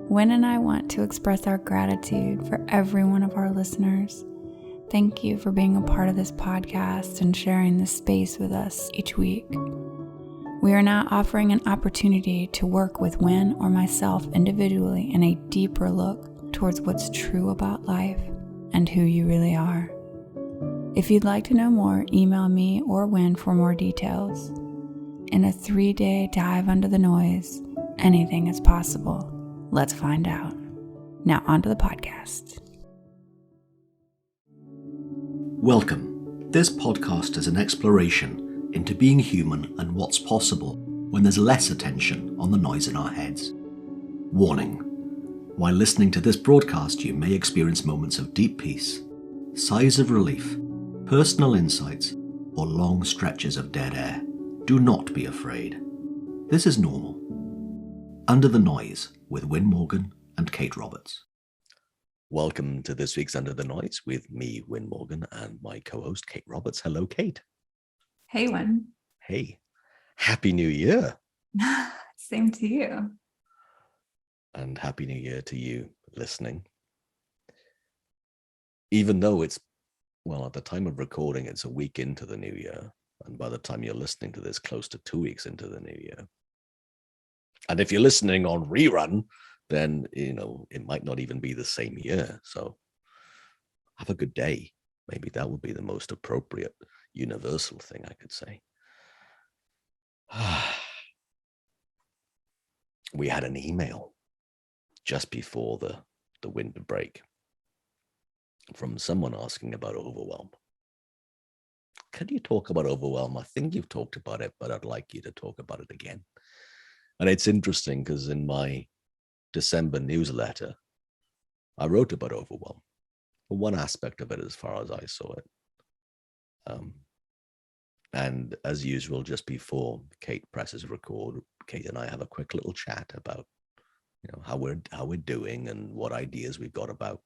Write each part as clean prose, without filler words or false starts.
Wyn and I want to express our gratitude for every one of our listeners. Thank you for being a part of this podcast and sharing this space with us each week. We are now offering an opportunity to work with Wyn or myself individually in a deeper look towards what's true about life and who you really are. If you'd like to know more, email me or Wyn for more details. In a 3-day dive under the noise, anything is possible. Let's find out. Now onto the podcast. Welcome. This podcast is an exploration into being human and what's possible when there's less attention on the noise in our heads. Warning. While listening to this broadcast, you may experience moments of deep peace, sighs of relief, personal insights, or long stretches of dead air. Do not be afraid. This is normal. Under the Noise with Wyn Morgan and Kate Roberts. Welcome to this week's Under the Noise with me, Wyn Morgan, and my co-host, Kate Roberts. Hello, Kate. Hey, Wyn. Hey. Happy New Year. Same to you. And Happy New Year to you listening. Even though it's, at the time of recording, it's a week into the new year. And by the time you're listening to this, close to 2 weeks into the new year. And if you're listening on rerun, then, it might not even be the same year. So have a good day. Maybe that would be the most appropriate universal thing I could say. We had an email just before the winter break from someone asking about Overwhelm. Can you talk about Overwhelm? I think you've talked about it, but I'd like you to talk about it again. And it's interesting because in my December newsletter, I wrote about Overwhelm. One aspect of it as far as I saw it. And as usual, just before Kate presses record, Kate and I have a quick little chat about how we're doing and what ideas we've got about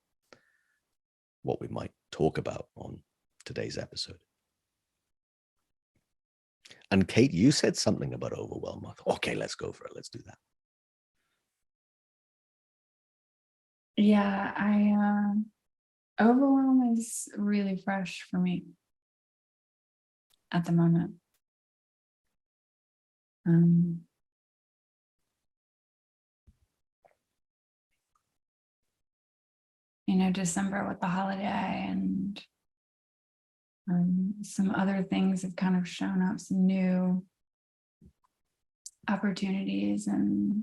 what we might talk about on today's episode. And Kate, you said something about Overwhelm. I thought, okay, let's go for it. Let's do that. Yeah, Overwhelm is really fresh for me at the moment. December with the holiday and some other things have kind of shown up, some new opportunities and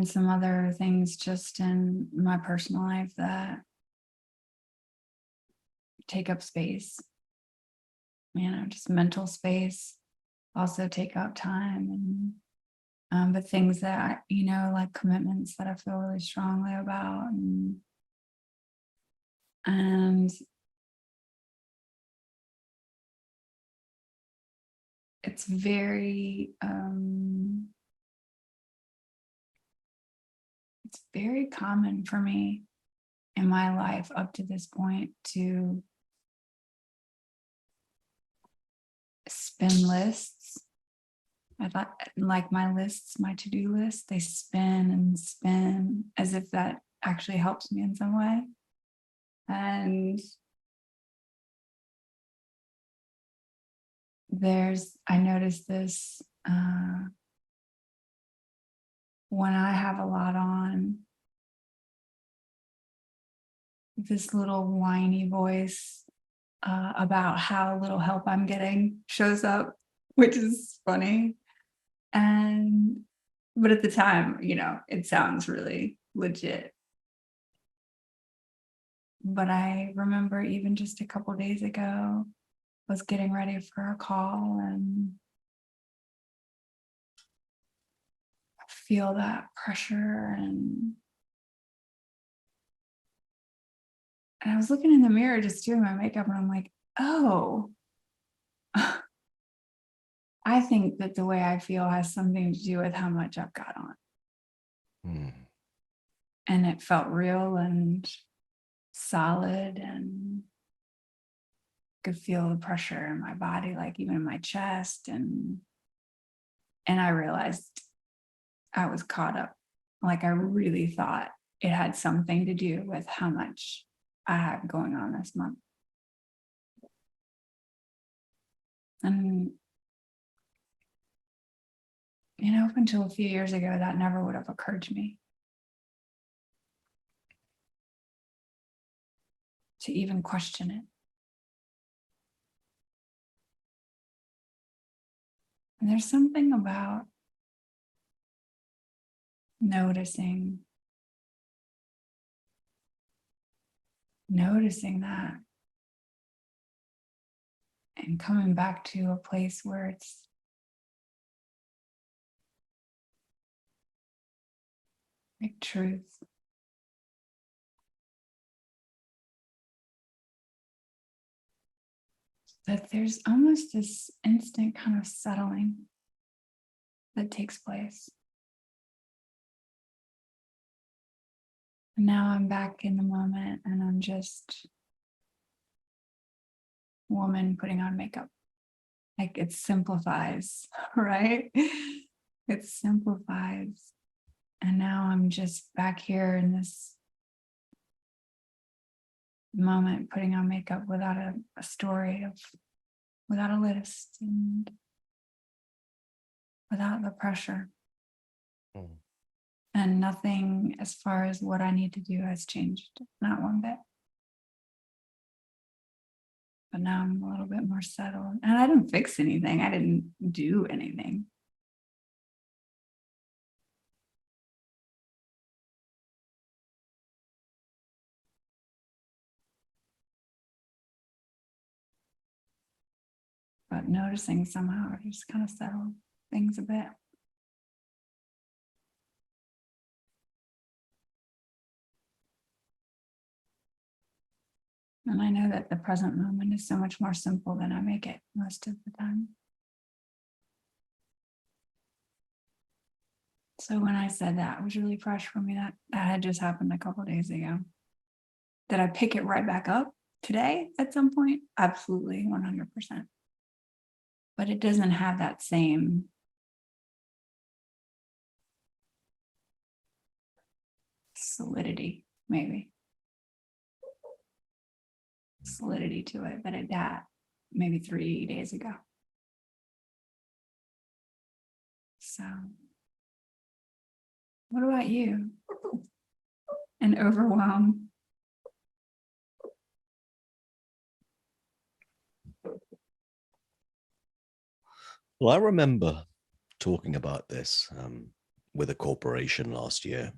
some other things just in my personal life that take up space, just mental space, also take up time but things that, like commitments that I feel really strongly about and it's very common for me in my life up to this point to spin lists. I thought, like my lists, my to-do lists, they spin and spin as if that actually helps me in some way. And I noticed this when I have a lot on, this little whiny voice about how little help I'm getting shows up, which is funny. But at the time, it sounds really legit. But I remember even just a couple days ago, was getting ready for a call and I feel that pressure and I was looking in the mirror just doing my makeup and I'm like, oh, I think that the way I feel has something to do with how much I've got on. And it felt real and solid and could feel the pressure in my body, like even in my chest. And And I realized I was caught up. Like I really thought it had something to do with how much I had going on this month. And, up until a few years ago, that never would have occurred to me. To even question it. And there's something about noticing that and coming back to a place where it's like truth. That there's almost this instant kind of settling that takes place. And now I'm back in the moment and I'm just woman putting on makeup. Like it simplifies, right? It simplifies. And now I'm just back here in this moment putting on makeup without a story, without a list, and without the pressure. And nothing as far as what I need to do has changed, not one bit. But now I'm a little bit more settled. And I didn't fix anything. I didn't do anything. But noticing somehow just kind of settled things a bit. And I know that the present moment is so much more simple than I make it most of the time. So when I said that, it was really fresh for me. That had just happened a couple of days ago. Did I pick it right back up today at some point? Absolutely, 100%. But it doesn't have that same solidity, maybe. Solidity to it that it had maybe 3 days ago. So, what about you? An overwhelm? Well, I remember talking about this with a corporation last year.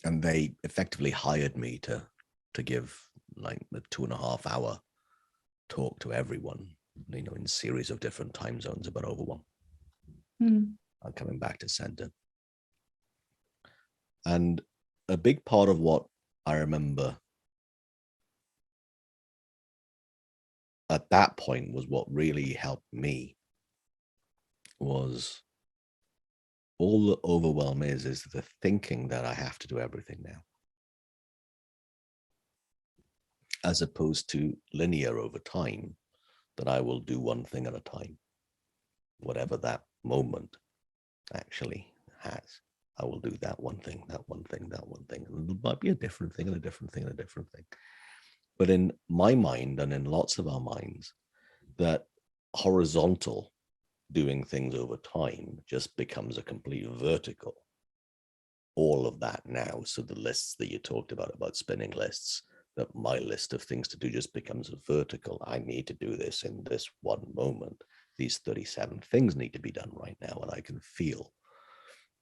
And they effectively hired me to give like a 2.5 hour talk to everyone, in series of different time zones about overwhelm. I'm coming back to center. And a big part of what I remember at that point was what really helped me was all the overwhelm is the thinking that I have to do everything now, as opposed to linear over time, that I will do one thing at a time, whatever that moment actually has. I will do that one thing, that one thing, that one thing. And it might be a different thing and a different thing and a different thing. But in my mind and in lots of our minds, that horizontal doing things over time just becomes a complete vertical. All of that now. So the lists that you talked about spinning lists, that my list of things to do just becomes a vertical. I need to do this in this one moment. These 37 things need to be done right now. And I can feel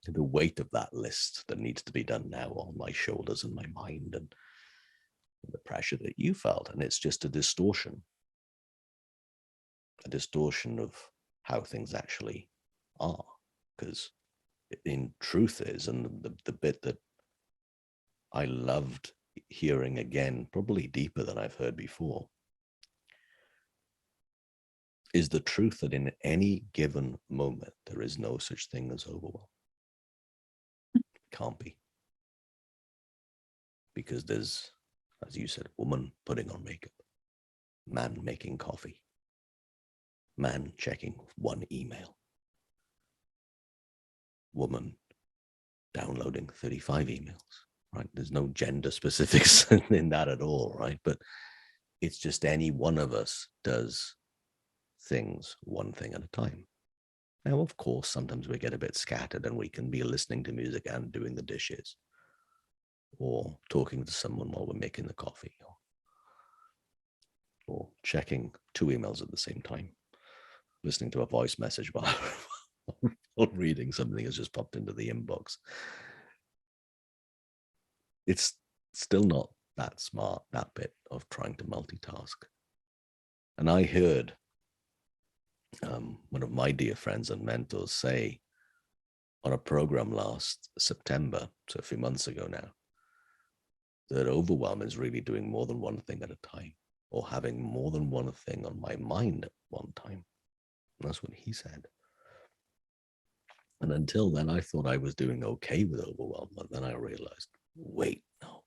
the weight of that list that needs to be done now on my shoulders and my mind, and the pressure that you felt. And it's just a distortion of how things actually are. Because in truth is, and the bit that I loved hearing again, probably deeper than I've heard before, is the truth that in any given moment, there is no such thing as overwhelm. Can't be. Because there's, as you said, woman putting on makeup, man making coffee, Man checking one email. Woman downloading 35 emails, right? There's no gender specifics in that at all, right? But it's just any one of us does things one thing at a time. Now, of course, sometimes we get a bit scattered and we can be listening to music and doing the dishes or talking to someone while we're making the coffee or checking 2 emails at the same time, listening to a voice message while reading something that's just popped into the inbox. It's still not that smart, that bit of trying to multitask. And I heard one of my dear friends and mentors say on a program last September, so a few months ago now, that overwhelm is really doing more than one thing at a time, or having more than one thing on my mind at one time. And that's what he said. And until then, I thought I was doing okay with overwhelm. But then I realized, wait, no,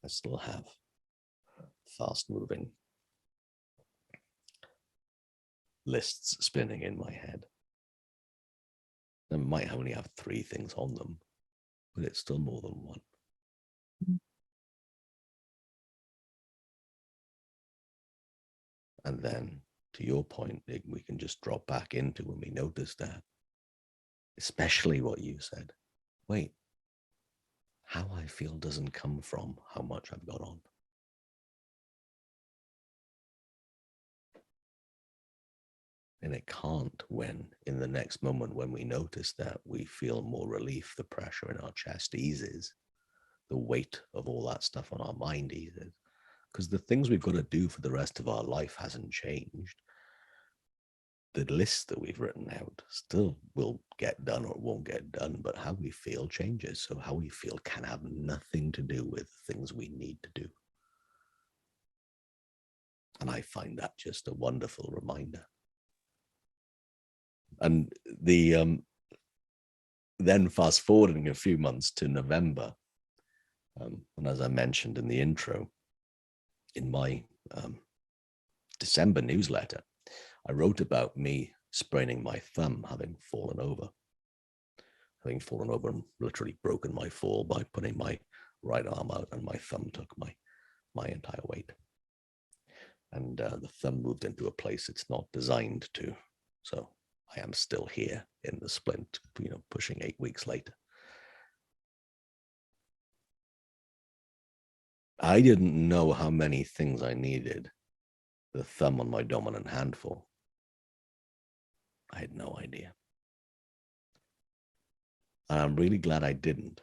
I still have fast moving lists spinning in my head. I might only have 3 things on them, but it's still more than one. And then, to your point, we can just drop back into when we notice that, especially what you said. Wait, how I feel doesn't come from how much I've got on. And it can't when, in the next moment, when we notice that, we feel more relief, the pressure in our chest eases, the weight of all that stuff on our mind eases. Because the things we've got to do for the rest of our life hasn't changed. The list that we've written out still will get done or won't get done, but how we feel changes. So how we feel can have nothing to do with things we need to do. And I find that just a wonderful reminder. And the then fast forwarding a few months to November, and as I mentioned in the intro, in my December newsletter, I wrote about me spraining my thumb, having fallen over and literally broken my fall by putting my right arm out, and my thumb took my entire weight. And the thumb moved into a place it's not designed to. So I am still here in the splint, pushing 8 weeks later. I didn't know how many things I needed the thumb on my dominant hand for. I had no idea. And I'm really glad I didn't,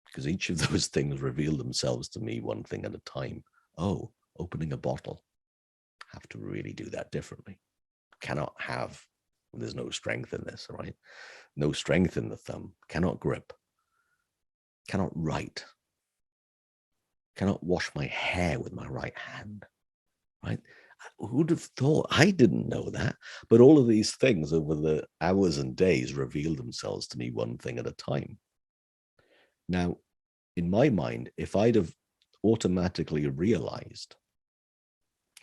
because each of those things revealed themselves to me one thing at a time. Oh, opening a bottle. Have to really do that differently. Cannot have, there's no strength in this, right? No strength in the thumb. Cannot grip. Cannot write. Cannot wash my hair with my right hand, right? Who'd have thought? I didn't know that. But all of these things over the hours and days revealed themselves to me one thing at a time. Now, in my mind, if I'd have automatically realized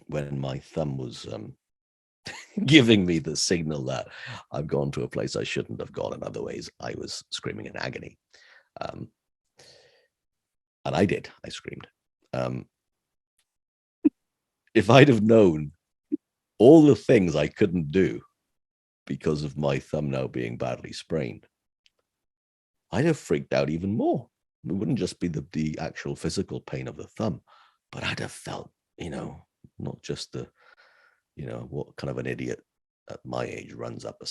when my thumb was giving me the signal that I've gone to a place I shouldn't have gone, in other ways, I was screaming in agony. And I did. I screamed. If I'd have known all the things I couldn't do because of my thumb now being badly sprained, I'd have freaked out even more. It wouldn't just be the actual physical pain of the thumb, but I'd have felt, not just what kind of an idiot at my age runs up the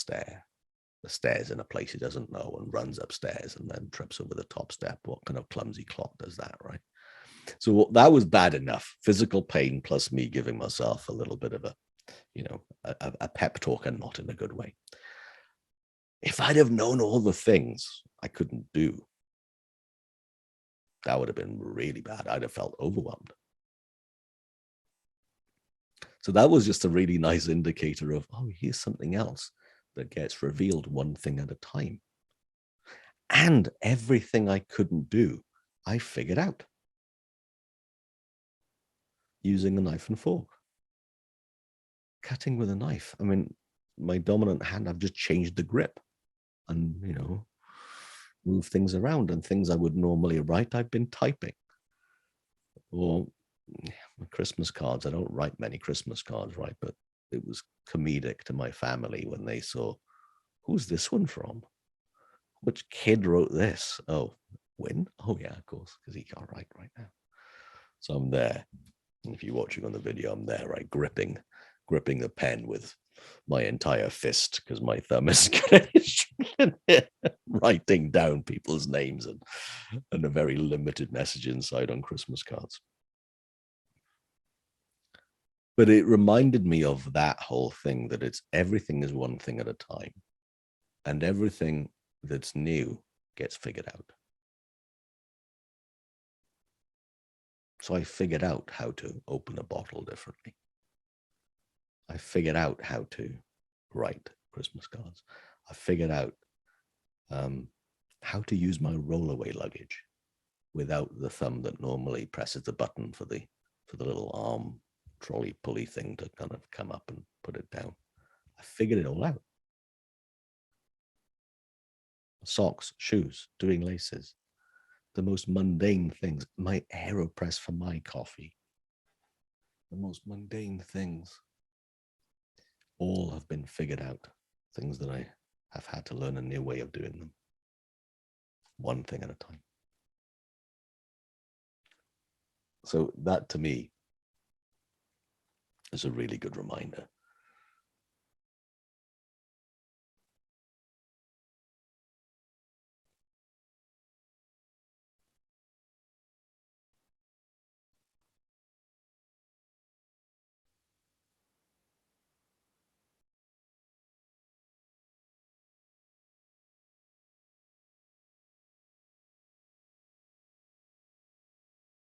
stairs in a place he doesn't know and runs upstairs and then trips over the top step. What kind of clumsy clock does that, right? So that was bad enough. Physical pain plus me giving myself a little bit of a pep talk, and not in a good way. If I'd have known all the things I couldn't do, that would have been really bad. I'd have felt overwhelmed. So that was just a really nice indicator of, oh, here's something else that gets revealed one thing at a time. And everything I couldn't do, I figured out using a knife and fork. cutting with a knife. I mean, my dominant hand, I've just changed the grip and, move things around, and things I would normally write, I've been typing. Or Christmas cards. I don't write many Christmas cards, right? But it was comedic to my family when they saw, who's this one from? Which kid wrote this? Oh, Wyn? Oh, yeah, of course, because he can't write right now. So I'm there. And if you're watching on the video, I'm there, right, gripping the pen with my entire fist because my thumb is writing down people's names and a very limited message inside on Christmas cards. But it reminded me of that whole thing, that everything is one thing at a time, and everything that's new gets figured out. So I figured out how to open a bottle differently. I figured out how to write Christmas cards. I figured out how to use my rollaway luggage without the thumb that normally presses the button for the little arm trolley pulley thing to kind of come up and put it down. I figured it all out. Socks, shoes, doing laces, the most mundane things, my AeroPress for my coffee, the most mundane things, all have been figured out. Things that I have had to learn a new way of doing them, one thing at a time. So that to me is a really good reminder.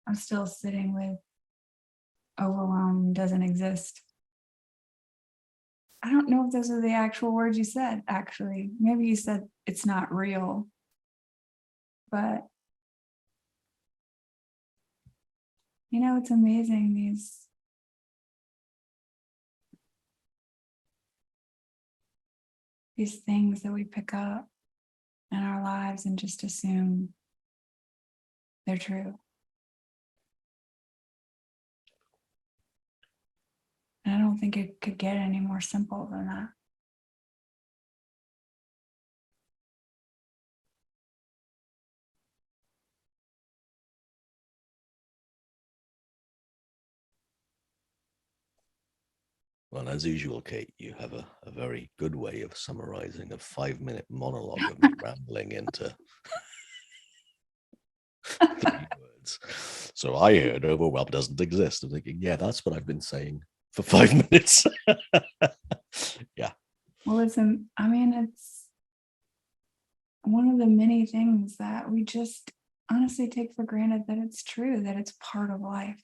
I'm still sitting with overwhelm doesn't exist. I don't know if those are the actual words you said, actually. Maybe you said it's not real. But, it's amazing, these things that we pick up in our lives and just assume they're true. And I don't think it could get any more simple than that. Well, as usual, Kate, you have a very good way of summarizing a 5-minute monologue of me rambling into 3 words. So I heard overwhelm doesn't exist. I'm thinking, yeah, that's what I've been saying for 5 minutes. Yeah. Well, it's one of the many things that we just honestly take for granted that it's true, that it's part of life.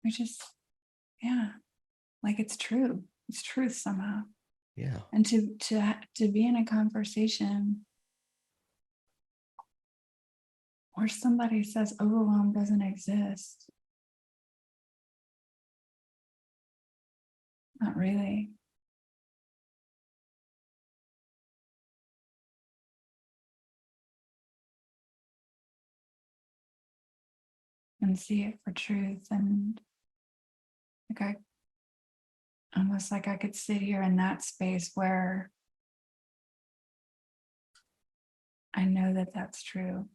We just, like it's true. It's truth somehow. Yeah. And to be in a conversation where somebody says overwhelm doesn't exist. Not really. And see it for truth. And like almost like I could sit here in that space where I know that that's true.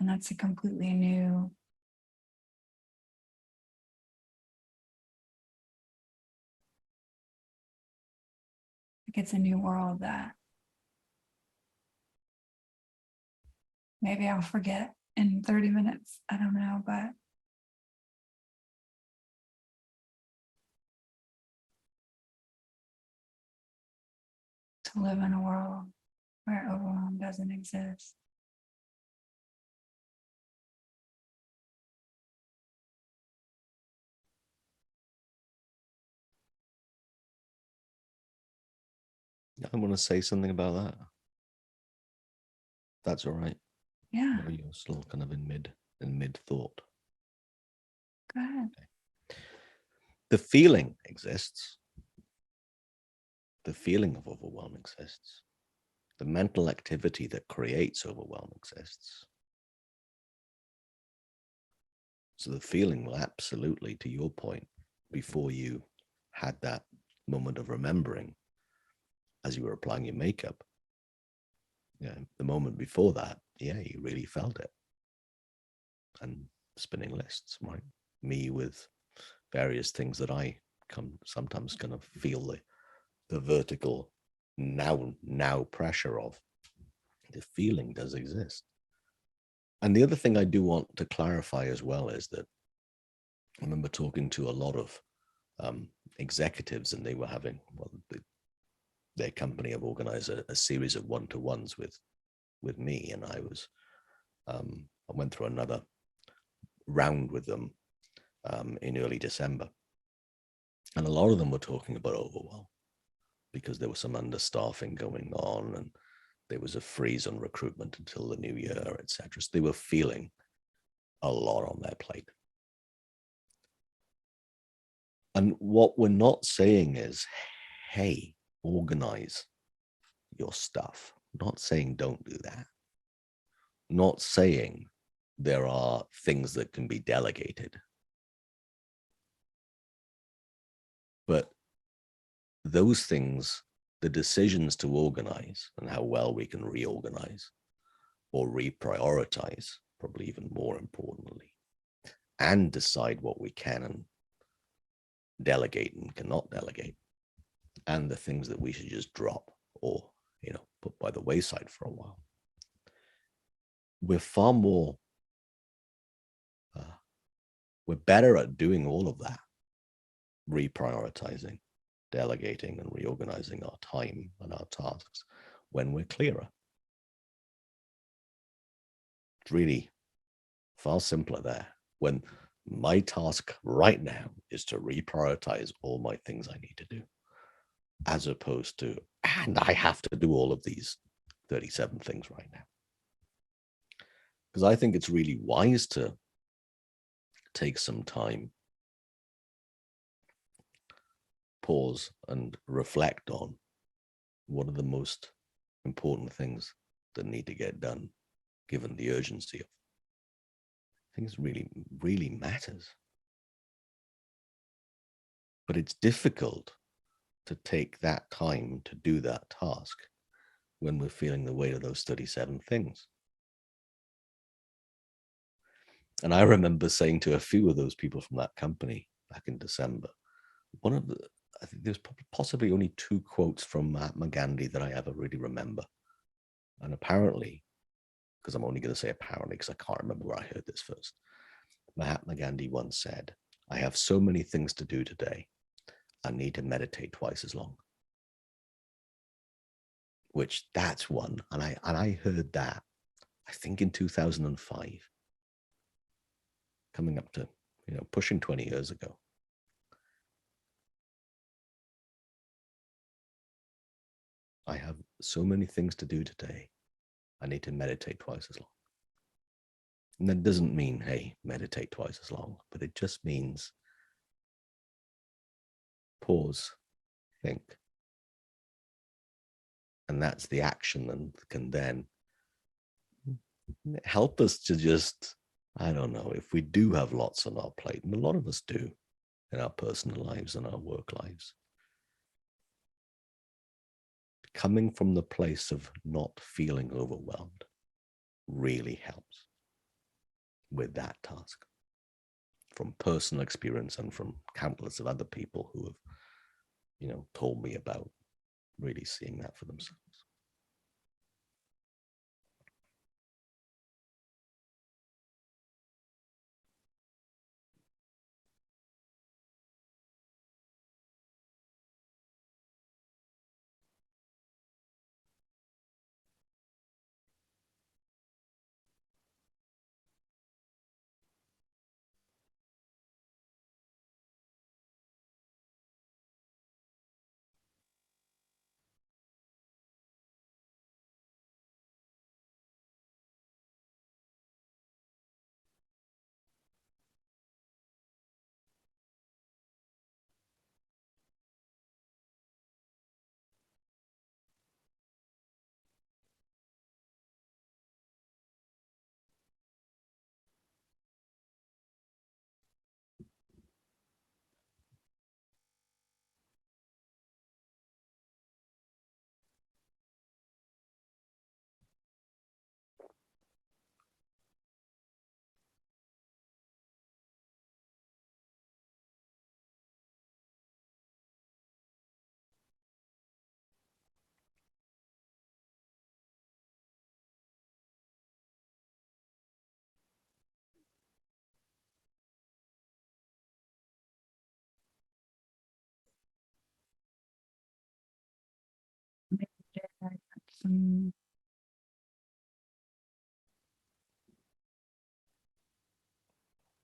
And that's a completely new it's a new world that maybe I'll forget in 30 minutes. I don't know, but to live in a world where overwhelm doesn't exist. I want to say something about that. That's all right. Yeah. Or you're still kind of in mid thought. Go ahead. The feeling exists. The feeling of overwhelm exists. The mental activity that creates overwhelm exists. So the feeling will absolutely, to your point, before you had that moment of remembering as you were applying your makeup, the moment before that, you really felt it. And spinning lists, right? Me with various things that I sometimes kind of feel the vertical now pressure of. The feeling does exist. And the other thing I do want to clarify as well is that I remember talking to a lot of executives, and they were having, their company have organized a series of one-to-ones with me, and I went through another round with them in early December, and a lot of them were talking about overwhelm because there was some understaffing going on, and there was a freeze on recruitment until the new year, etc. So they were feeling a lot on their plate. And what we're not saying is, hey, organize your stuff. Not saying don't do that. Not saying there are things that can be delegated. But those things, the decisions to organize and how well we can reorganize or reprioritize, probably even more importantly, and decide what we can and delegate and cannot delegate, and the things that we should just drop or put by the wayside for a while. We're far more we're better at doing all of that, reprioritizing, delegating, and reorganizing our time and our tasks when we're clearer. It's really far simpler there. When my task right now is to reprioritize all my things I need to do, as opposed to, and I have to do all of these 37 things right now. Because I think it's really wise to take some time, pause, and reflect on what are the most important things that need to get done, given the urgency of things. Really matters. But it's difficult to take that time to do that task when we're feeling the weight of those 37 things. And I remember saying to a few of those people from that company back in December, I think there's possibly only 2 quotes from Mahatma Gandhi that I ever really remember. And apparently, because I'm only going to say apparently because I can't remember where I heard this first, Mahatma Gandhi once said, "I have so many things to do today, I need to meditate twice as long." Which that's one. And I heard that, I think in 2005, coming up to, pushing 20 years ago. I have so many things to do today, I need to meditate twice as long. And that doesn't mean, hey, meditate twice as long, but it just means pause, think. And that's the action that can then help us to just, I don't know, if we do have lots on our plate, and a lot of us do in our personal lives and our work lives, coming from the place of not feeling overwhelmed really helps with that task, from personal experience and from countless of other people who have, told me about really seeing that for themselves.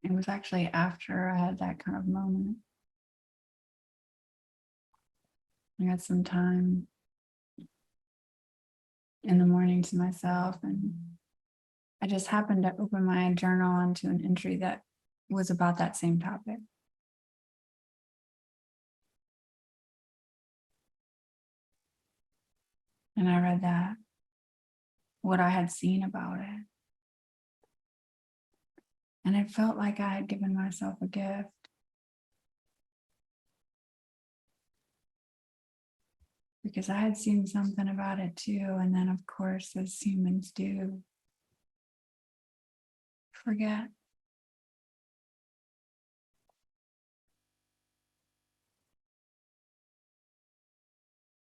It was actually after I had that kind of moment. I had some time in the morning to myself, and I just happened to open my journal onto an entry that was about that same topic. And I read that, what I had seen about it. And it felt like I had given myself a gift. Because I had seen something about it too. And then, of course, as humans do, forget.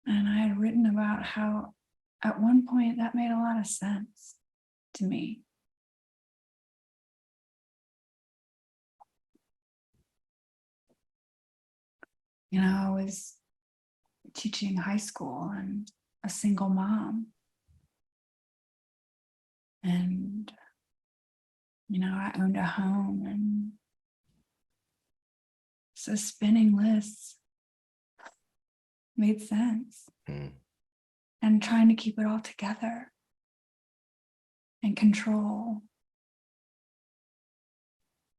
And I had written about how at one point that made a lot of sense to me. You know, I was teaching high school and a single mom. And, you know, I owned a home. And so spinning lists made sense. And trying to keep it all together and control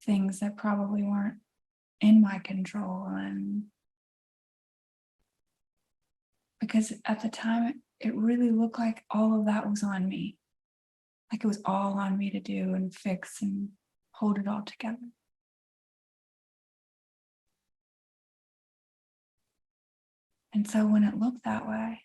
things that probably weren't in my control. And because at the time, it really looked like all of that was on me. Like it was all on me to do and fix and hold it all together. And so when it looked that way,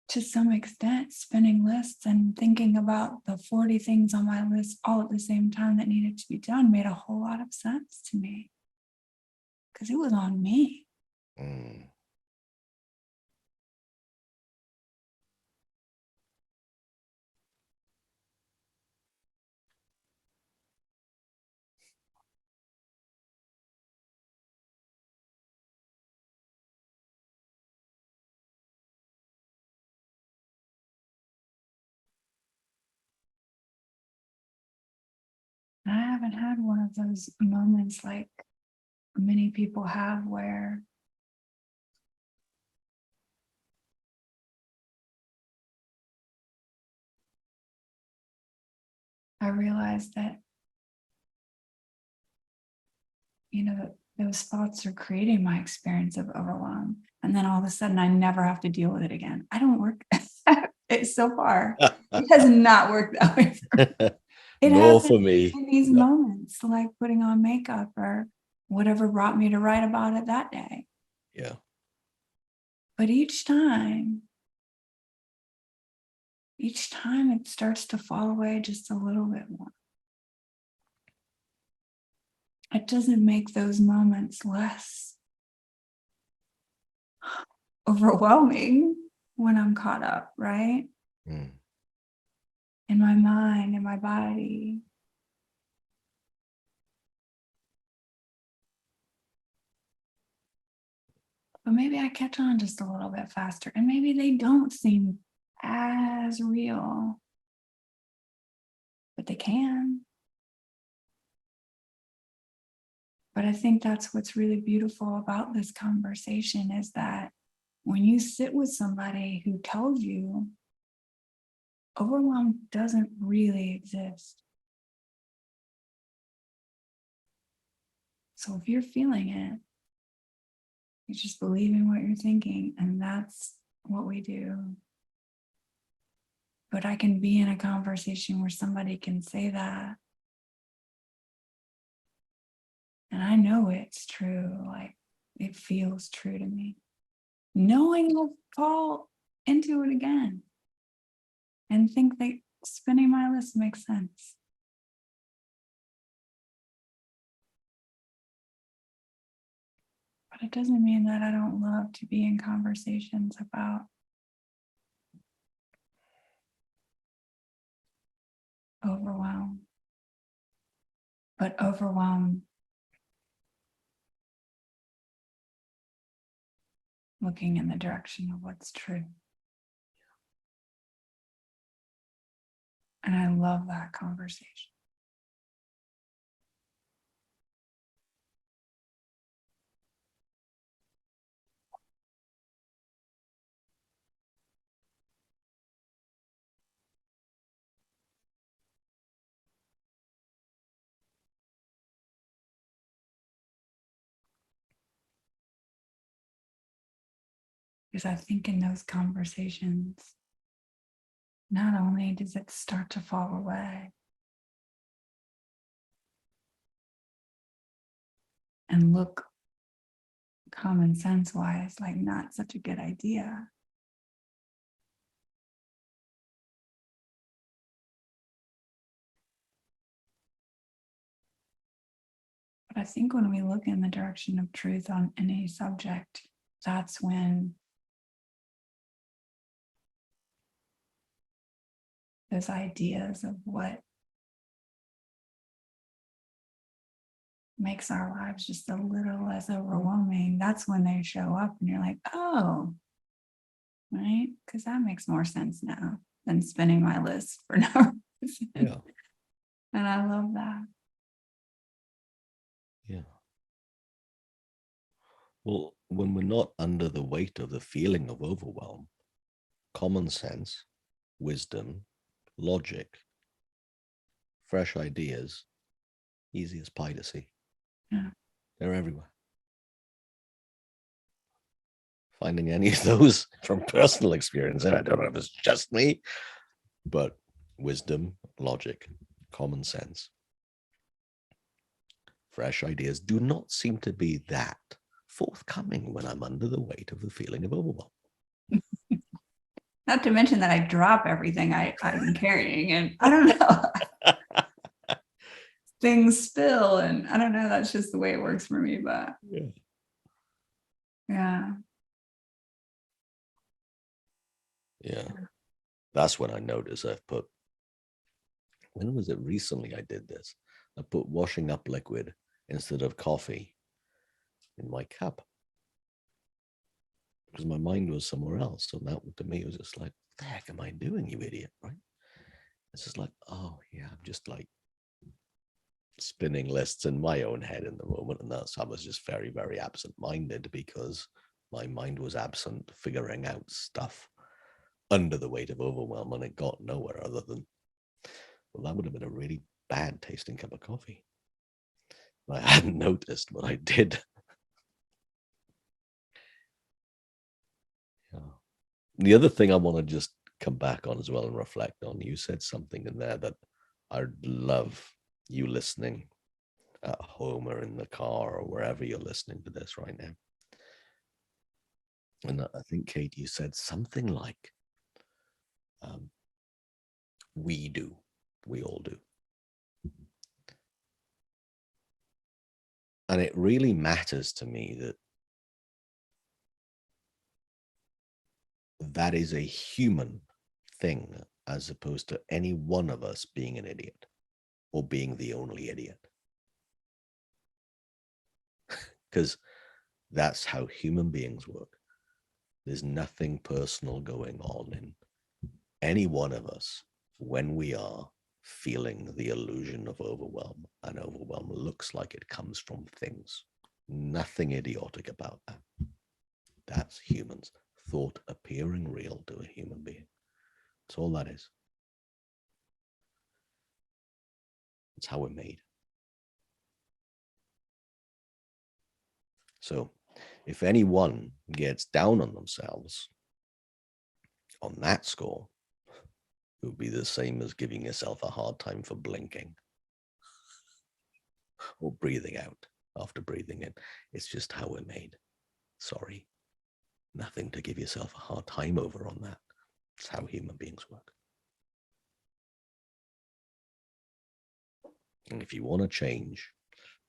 to some extent, spinning lists and thinking about the 40 things on my list all at the same time that needed to be done made a whole lot of sense to me. Because it was on me. I haven't had one of those moments like many people have where I realized that, you know, those thoughts are creating my experience of overwhelm. And then all of a sudden I never have to deal with it again. I don't work it's so far. It has not worked that way for me. It Nor happens for me. in these moments, like putting on makeup or whatever brought me to write about it that day. Yeah. But each time it starts to fall away just a little bit more. It doesn't make those moments less overwhelming when I'm caught up, right? In my mind, in my body. But maybe I catch on just a little bit faster, and maybe they don't seem as real, but they can. But I think that's what's really beautiful about this conversation is that when you sit with somebody who tells you overwhelm doesn't really exist. So if you're feeling it, you're just believing what you're thinking, and that's what we do. But I can be in a conversation where somebody can say that, and I know it's true, like it feels true to me. Knowing I'll fall into it again and think that spinning my list makes sense. But it doesn't mean that I don't love to be in conversations about overwhelm. But overwhelm looking in the direction of what's true. And I love that conversation. Because I think in those conversations, not only does it start to fall away and look common sense wise like not such a good idea, but I think when we look in the direction of truth on any subject, that's when those ideas of what makes our lives just a little less overwhelming, that's when they show up and you're like, oh, right? Because that makes more sense now than spinning my list for no reason. Yeah. And I love that. Yeah. Well, when we're not under the weight of the feeling of overwhelm, common sense, wisdom, logic, fresh ideas, easy as pie to see. Yeah. They're everywhere. Finding any of those from personal experience, and I don't know if it's just me, but wisdom, logic, common sense, fresh ideas do not seem to be that forthcoming when I'm under the weight of the feeling of overwhelm. Not to mention that I drop everything I'm carrying, and I don't know. Things spill, and I don't know. That's just the way it works for me. But yeah. That's when I noticed I've put, when was it recently I did this? I put washing up liquid instead of coffee in my cup because my mind was somewhere else. So that to me was just like, what the heck am I doing, you idiot, right? It's just like, oh yeah, I'm just like spinning lists in my own head in the moment. And that's, I was just very, very absent-minded because my mind was absent figuring out stuff under the weight of overwhelm, and it got nowhere other than, well, that would have been a really bad tasting cup of coffee. I hadn't noticed, but I did. Yeah. The other thing I want to just come back on as well and reflect on, you said something in there that I'd love you listening at home or in the car or wherever you're listening to this right now. And I think, Kate, you said something like, we all do. And it really matters to me that that is a human thing as opposed to any one of us being an idiot or being the only idiot. Because that's how human beings work. There's nothing personal going on in any one of us when we are feeling the illusion of overwhelm, and overwhelm looks like it comes from things. Nothing idiotic about that. That's humans. Thought appearing real to a human being. That's all that is. It's how we're made. So if anyone gets down on themselves on that score, it would be the same as giving yourself a hard time for blinking or breathing out after breathing in. It's just how we're made. Sorry. Nothing to give yourself a hard time over on that. It's how human beings work. And if you want to change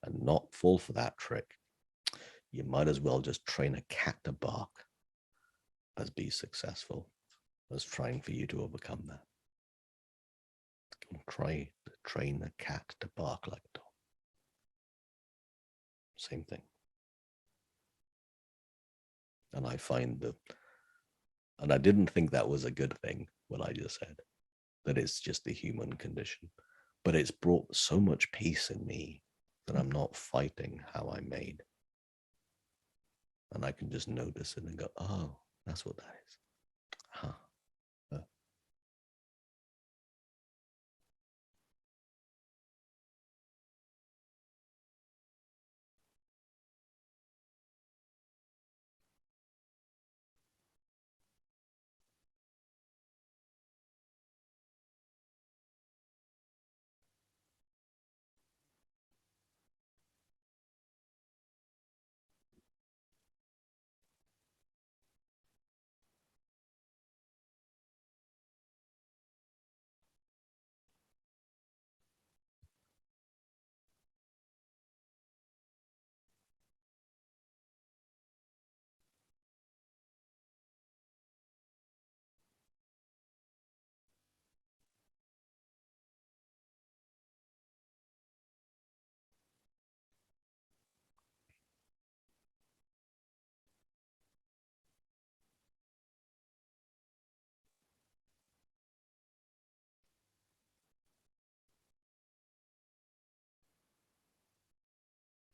and not fall for that trick, you might as well just train a cat to bark as be successful as trying for you to overcome that. Try to train a cat to bark like a dog. Same thing. And I find and I didn't think that was a good thing, what I just said, that it's just the human condition. But it's brought so much peace in me that I'm not fighting how I'm made. And I can just notice it and go, oh, that's what that is. Huh.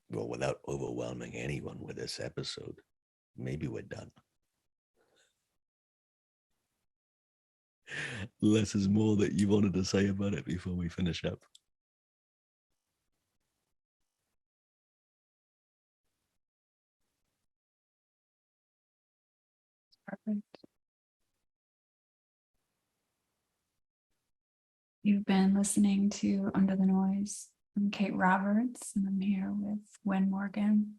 Well, without overwhelming anyone with this episode, maybe we're done. Less is more that you wanted to say about it before we finish up. Perfect. You've been listening to Under the Noise. I'm Kate Roberts, and I'm here with Wyn Morgan.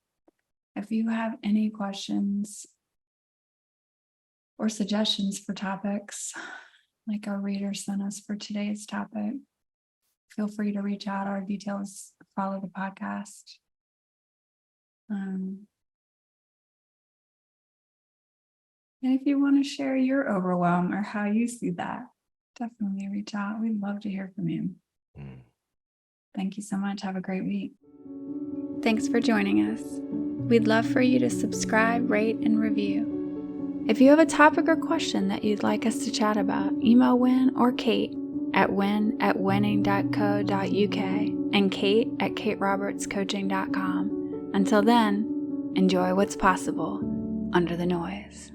If you have any questions or suggestions for topics, like our reader sent us for today's topic, feel free to reach out. Our details follow the podcast. And if you want to share your overwhelm or how you see that, definitely reach out. We'd love to hear from you. Thank you so much. Have a great week. Thanks for joining us. We'd love for you to subscribe, rate, and review. If you have a topic or question that you'd like us to chat about, email Wyn or Kate at wyn@winning.co.uk and Kate at katerobertscoaching.com. Until then, enjoy what's possible under the noise.